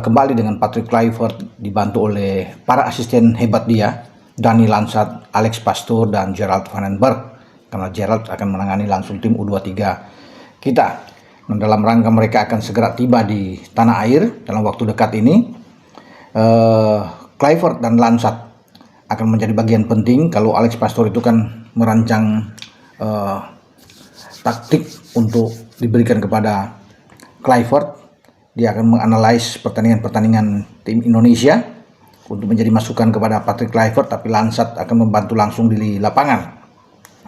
kembali dengan Patrick Kluivert dibantu oleh para asisten hebat dia, Dani Lanzat, Alex Pastoor, dan Gerard Van den Berg, karena Gerard akan menangani langsung tim U23 kita. Dan dalam rangka mereka akan segera tiba di tanah air dalam waktu dekat ini, Kluivert dan Lanzat akan menjadi bagian penting. Kalau Alex Pastoor itu kan merancang taktik untuk diberikan kepada Kluivert. Dia akan menganalisis pertandingan-pertandingan tim Indonesia untuk menjadi masukan kepada Patrick Kluivert, tapi Lanzat akan membantu langsung di lapangan.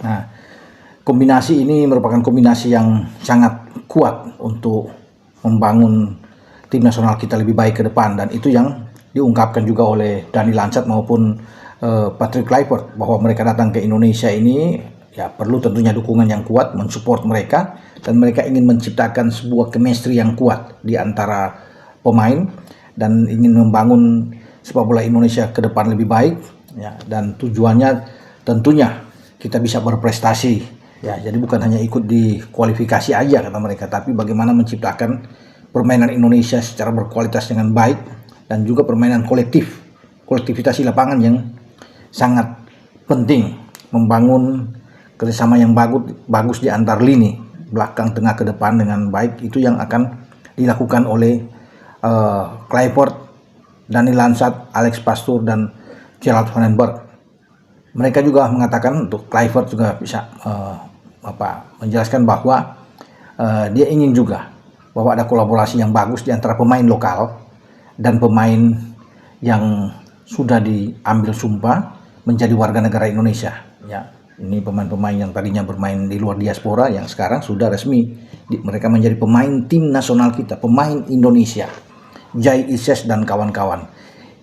Nah, kombinasi ini merupakan kombinasi yang sangat kuat untuk membangun tim nasional kita lebih baik ke depan, dan itu yang diungkapkan juga oleh Dani Lanzat maupun Patrick Kluivert, bahwa mereka datang ke Indonesia ini ya perlu tentunya dukungan yang kuat, mensupport mereka, dan mereka ingin menciptakan sebuah chemistry yang kuat di antara pemain dan ingin membangun sepak bola Indonesia ke depan lebih baik ya, dan tujuannya tentunya kita bisa berprestasi ya. Jadi bukan hanya ikut di kualifikasi aja kata mereka, tapi bagaimana menciptakan permainan Indonesia secara berkualitas dengan baik, dan juga permainan kolektivitas di lapangan yang sangat penting, membangun kerjasama yang bagus di antar lini belakang, tengah, ke depan dengan baik. Itu yang akan dilakukan oleh Kluivert, Dani Lanzat, Alex Pastoor, dan Gerard Van den Berg. Mereka juga mengatakan, untuk Kluivert juga bisa menjelaskan bahwa dia ingin juga bahwa ada kolaborasi yang bagus di antara pemain lokal dan pemain yang sudah diambil sumpah menjadi warga negara Indonesia ya. Ini pemain-pemain yang tadinya bermain di luar diaspora yang sekarang sudah resmi mereka menjadi pemain tim nasional kita, pemain Indonesia. Jai Ises dan kawan-kawan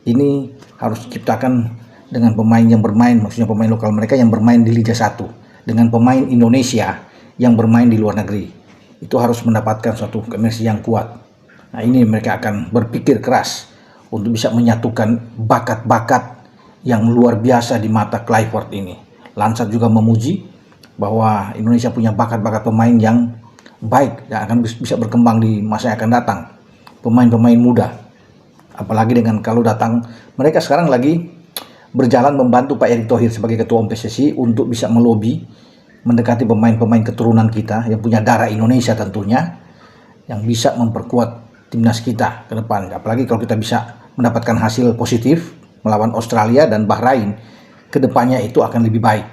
ini harus diciptakan dengan pemain yang bermain, maksudnya pemain lokal mereka yang bermain di Liga 1 dengan pemain Indonesia yang bermain di luar negeri. Itu harus mendapatkan suatu chemistry yang kuat. Nah, ini mereka akan berpikir keras untuk bisa menyatukan bakat-bakat yang luar biasa di mata Kluivert ini. Lanzat juga memuji bahwa Indonesia punya bakat-bakat pemain yang baik yang akan bisa berkembang di masa yang akan datang. Pemain-pemain muda. Apalagi dengan kalau datang, mereka sekarang lagi berjalan membantu Pak Erick Thohir sebagai Ketua Umum PSSI untuk bisa melobi, mendekati pemain-pemain keturunan kita yang punya darah Indonesia tentunya, yang bisa memperkuat timnas kita ke depan. Apalagi kalau kita bisa mendapatkan hasil positif melawan Australia dan Bahrain, kedepannya itu akan lebih baik.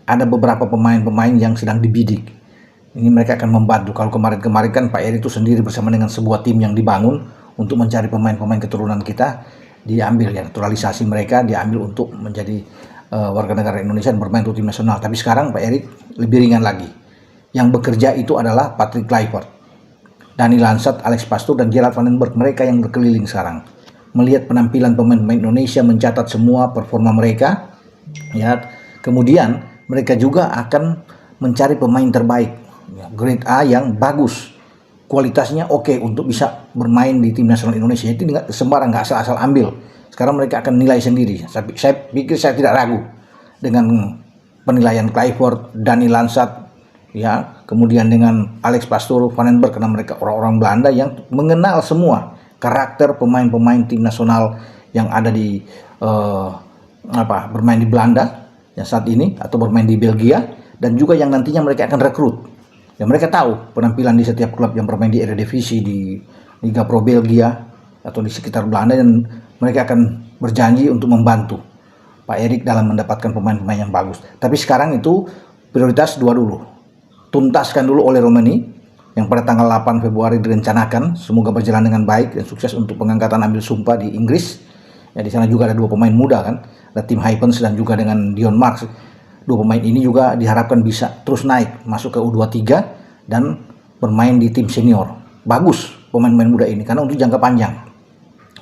Ada beberapa pemain-pemain yang sedang dibidik. Ini mereka akan membantu. Kalau kemarin-kemarin kan Pak Erick itu sendiri bersama dengan sebuah tim yang dibangun untuk mencari pemain-pemain keturunan kita, diambil ya, naturalisasi mereka diambil untuk menjadi warga negara Indonesia dan bermain untuk tim nasional. Tapi sekarang Pak Erick lebih ringan lagi. Yang bekerja itu adalah Patrick Kluivert, Dani Lanzat, Alex Pastoor, dan Gerard Van den Berg. Mereka yang berkeliling sekarang, melihat penampilan pemain-pemain Indonesia, mencatat semua performa mereka. Ya, kemudian mereka juga akan mencari pemain terbaik, ya, grade A yang bagus, kualitasnya oke untuk bisa bermain di tim nasional Indonesia. Itu nggak sembarang, nggak asal-asal ambil. Sekarang mereka akan nilai sendiri. Saya pikir saya tidak ragu dengan penilaian Kluivert, Dani Lanzat, ya, kemudian dengan Alex Pastoor, Van den Berg, karena mereka orang-orang Belanda yang mengenal semua karakter pemain-pemain tim nasional yang ada di bermain di Belanda yang saat ini atau bermain di Belgia, dan juga yang nantinya mereka akan rekrut. Ya, mereka tahu penampilan di setiap klub yang bermain di Eredivisie, di Liga Pro Belgia atau di sekitar Belanda, dan mereka akan berjanji untuk membantu Pak Erick dalam mendapatkan pemain-pemain yang bagus. Tapi sekarang itu prioritas dua dulu. Tuntaskan dulu oleh Romani yang pada tanggal 8 Februari direncanakan. Semoga berjalan dengan baik dan sukses untuk pengangkatan ambil sumpah di Inggris. Ya, di sana juga ada dua pemain muda kan, ada Tim Hypens dan juga dengan Dion Marks. Dua pemain ini juga diharapkan bisa terus naik masuk ke U23 dan bermain di tim senior. Bagus pemain-pemain muda ini karena untuk jangka panjang.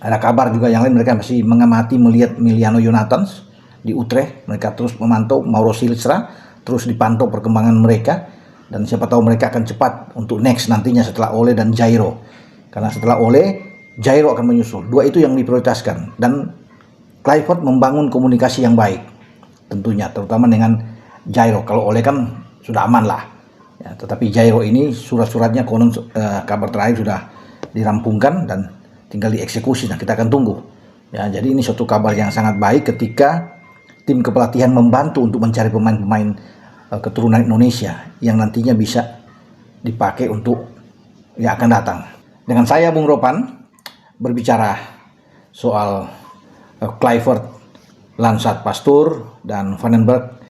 Ada kabar juga yang lain, mereka masih mengamati melihat Miliano Jonathans di Utrecht. Mereka terus memantau Mauro Silstra, terus dipantau perkembangan mereka, dan siapa tahu mereka akan cepat untuk next nantinya setelah Ole dan Jairo. Karena setelah Ole, Jairo akan menyusul. Dua itu yang diprioritaskan, dan Kluivert membangun komunikasi yang baik tentunya, terutama dengan Jairo. Kalau Ole kan sudah aman lah ya, tetapi Jairo ini surat-suratnya konon kabar terakhir sudah dirampungkan, dan tinggal dieksekusi. Nah, kita akan tunggu. Ya, jadi ini suatu kabar yang sangat baik ketika tim kepelatihan membantu untuk mencari pemain-pemain keturunan Indonesia yang nantinya bisa dipakai untuk yang akan datang. Dengan saya Bung Ropan berbicara soal Kluivert, Lansat Pastoor dan Vandenberg